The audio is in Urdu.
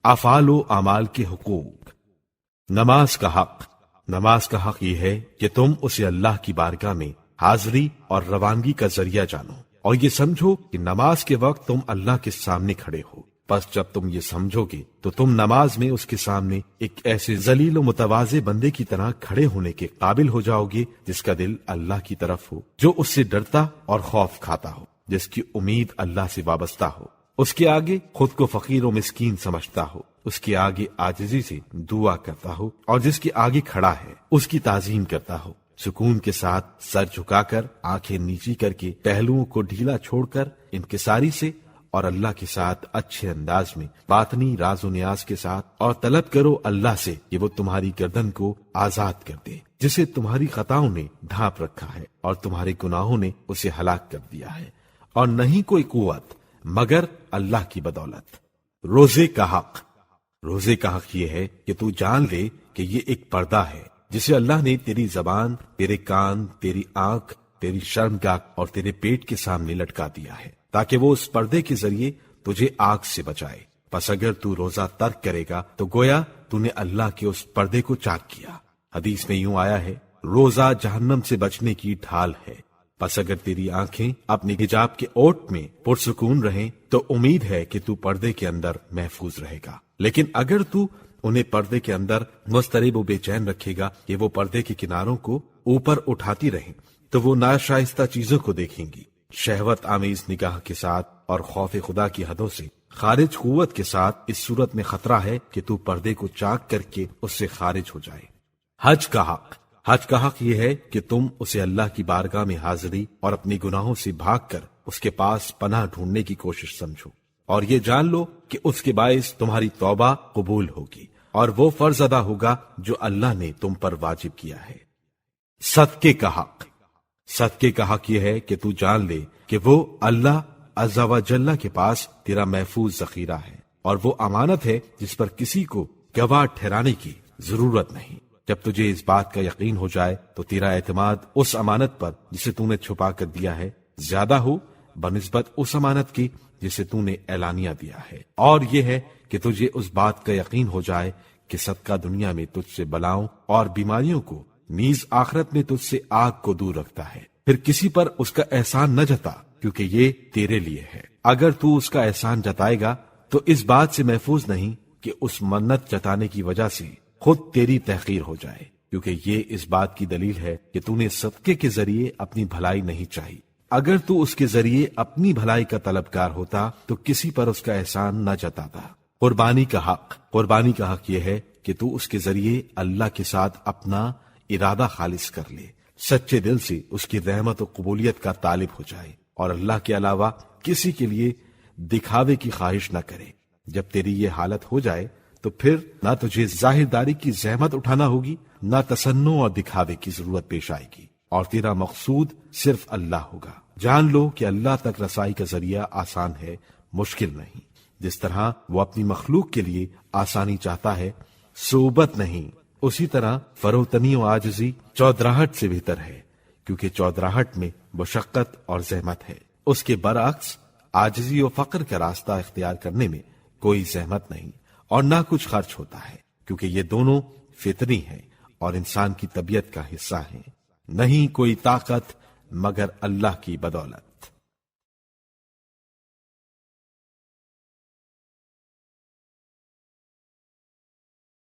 افعال و اعمال کے حقوق۔ نماز کا حق یہ ہے کہ تم اسے اللہ کی بارگاہ میں حاضری اور روانگی کا ذریعہ جانو اور یہ سمجھو کہ نماز کے وقت تم اللہ کے سامنے کھڑے ہو۔ بس جب تم یہ سمجھو گے تو تم نماز میں اس کے سامنے ایک ایسے ذلیل و متواضع بندے کی طرح کھڑے ہونے کے قابل ہو جاؤ گے جس کا دل اللہ کی طرف ہو، جو اس سے ڈرتا اور خوف کھاتا ہو، جس کی امید اللہ سے وابستہ ہو، اس کے آگے خود کو فقیر و مسکین سمجھتا ہو، اس کے آگے عاجزی سے دعا کرتا ہو اور جس کے آگے کھڑا ہے اس کی تعظیم کرتا ہو، سکون کے ساتھ سر جھکا کر آنکھیں نیچی کر کے پہلوؤں کو ڈھیلا چھوڑ کر انکساری سے اور اللہ کے ساتھ اچھے انداز میں باطنی راز و نیاز کے ساتھ، اور طلب کرو اللہ سے کہ وہ تمہاری گردن کو آزاد کر دے جسے تمہاری خطاؤں نے ڈھانپ رکھا ہے اور تمہارے گناہوں نے اسے ہلاک کر دیا ہے، اور نہیں کوئی قوت مگر اللہ کی بدولت۔ روزے کا حق یہ ہے کہ تو جان لے کہ یہ ایک پردہ ہے جسے اللہ نے تیری زبان، تیرے کان، تیری آنکھ، تیری شرمگاہ اور تیرے پیٹ کے سامنے لٹکا دیا ہے تاکہ وہ اس پردے کے ذریعے تجھے آگ سے بچائے۔ پس اگر تو روزہ ترک کرے گا تو گویا تو نے اللہ کے اس پردے کو چاک کیا۔ حدیث میں یوں آیا ہے، روزہ جہنم سے بچنے کی ڈھال ہے۔ پس اگر تیری آنکھیں اپنی حجاب کے اوٹ میں پرسکون رہیں تو امید ہے کہ تو پردے کے اندر محفوظ رہے گا، لیکن اگر تو انہیں پردے کے اندر مضطرب و بے چین رکھے گا کہ وہ پردے کے کناروں کو اوپر اٹھاتی رہیں تو وہ ناشائستہ چیزوں کو دیکھیں گی۔ شہوت آمیز نگاہ کے ساتھ اور خوف خدا کی حدوں سے خارج قوت کے ساتھ اس صورت میں خطرہ ہے کہ تو پردے کو چاک کر کے اس سے خارج ہو جائے۔ حج کا حق یہ ہے کہ تم اسے اللہ کی بارگاہ میں حاضری اور اپنے گناہوں سے بھاگ کر اس کے پاس پناہ ڈھونڈنے کی کوشش سمجھو، اور یہ جان لو کہ اس کے باعث تمہاری توبہ قبول ہوگی اور وہ فرض ادا ہوگا جو اللہ نے تم پر واجب کیا ہے۔ صدقے کا حق یہ ہے کہ تو جان لے کہ وہ اللہ عز و جل کے پاس تیرا محفوظ ذخیرہ ہے اور وہ امانت ہے جس پر کسی کو گواہ ٹھہرانے کی ضرورت نہیں۔ جب تجھے اس بات کا یقین ہو جائے تو تیرا اعتماد اس امانت پر جسے تو نے چھپا کر دیا ہے زیادہ ہو بنسبت اس امانت کی جسے تو نے اعلانیہ دیا ہے، اور یہ ہے کہ تجھے اس بات کا یقین ہو جائے کہ صدقہ دنیا میں تجھ سے بلاؤں اور بیماریوں کو، نیز آخرت میں تجھ سے آگ کو دور رکھتا ہے۔ پھر کسی پر اس کا احسان نہ جتا کیونکہ یہ تیرے لیے ہے۔ اگر تو اس کا احسان جتائے گا تو اس بات سے محفوظ نہیں کہ اس منت جتانے کی وجہ سے خود تیری تحقیر ہو جائے، کیونکہ یہ اس بات کی دلیل ہے کہ تو نے صدقے کے ذریعے اپنی بھلائی نہیں چاہی۔ اگر تو اس کے ذریعے اپنی بھلائی کا طلبگار ہوتا تو کسی پر اس کا احسان نہ جتاتا۔ قربانی کا حق یہ ہے کہ تو اس کے ذریعے اللہ کے ساتھ اپنا ارادہ خالص کر لے، سچے دل سے اس کی رحمت و قبولیت کا طالب ہو جائے اور اللہ کے علاوہ کسی کے لیے دکھاوے کی خواہش نہ کرے۔ جب تیری یہ حالت ہو جائے تو پھر نہ تجھے ظاہرداری کی زحمت اٹھانا ہوگی، نہ تصنع اور دکھاوے کی ضرورت پیش آئے گی، اور تیرا مقصود صرف اللہ ہوگا۔ جان لو کہ اللہ تک رسائی کا ذریعہ آسان ہے، مشکل نہیں۔ جس طرح وہ اپنی مخلوق کے لیے آسانی چاہتا ہے، صعوبت نہیں، اسی طرح فروتنی و عاجزی چودراہٹ سے بہتر ہے، کیونکہ چودراہٹ میں مشقت اور زحمت ہے۔ اس کے برعکس عاجزی و فقر کا راستہ اختیار کرنے میں کوئی زحمت نہیں اور نہ کچھ خرچ ہوتا ہے، کیونکہ یہ دونوں فطری ہیں اور انسان کی طبیعت کا حصہ ہیں۔ نہیں کوئی طاقت مگر اللہ کی بدولت۔